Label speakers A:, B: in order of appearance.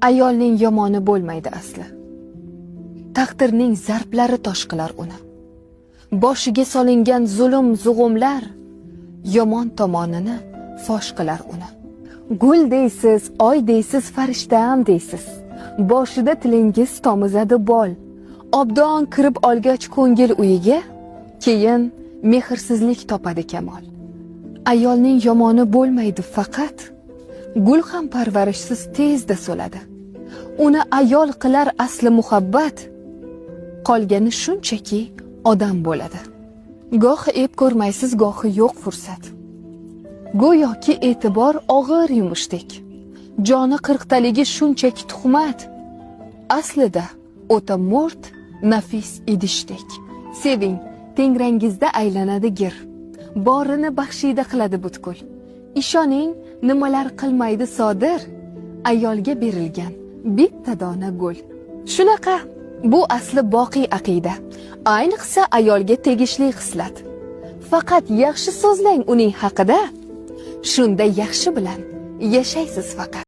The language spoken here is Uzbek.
A: Ayolning yomoni bo'lmaydi asli. Taqdirning zarblari tosh qilar uni. Boshiga solingan zulm zug'umlar yomon tomonini fosh qilar uni. Gul deysiz, oy deysiz, farishtam deysiz. Boshida tilingiz tomizadi bol. Obdon kirib olgach ko'ngil uyiga, keyin mehrsizlik topadi kamol. Ayolning yomoni bo'lmaydi faqat, gul ham parvarishsiz tezda so'ladi. Uni ayol qilar asli muhabbat, qolgani shunchaki odam bo'ladi. Gohi ep ko'rmaysiz, gohi yo'q fursat. Go'yoki e'tibor og'ir yumushdek. Joni qirqtaligi shunchaki tuhmat. Aslida o'ta mo'rt, nafis idishdek. Seving, tengrangizda aylanadi gir. Borini baxshida qiladi butkul. Ishoning, nimalar qilmaydi sodir. Ayolga berilgan bitta dona gul. Shunaqa, bu asli boqiy aqida. Ayniqsa ayolga tegishli xislat. Faqat yaxshi so'zlang uning haqida. Shunda yaxshi bilan yashaysiz faqat.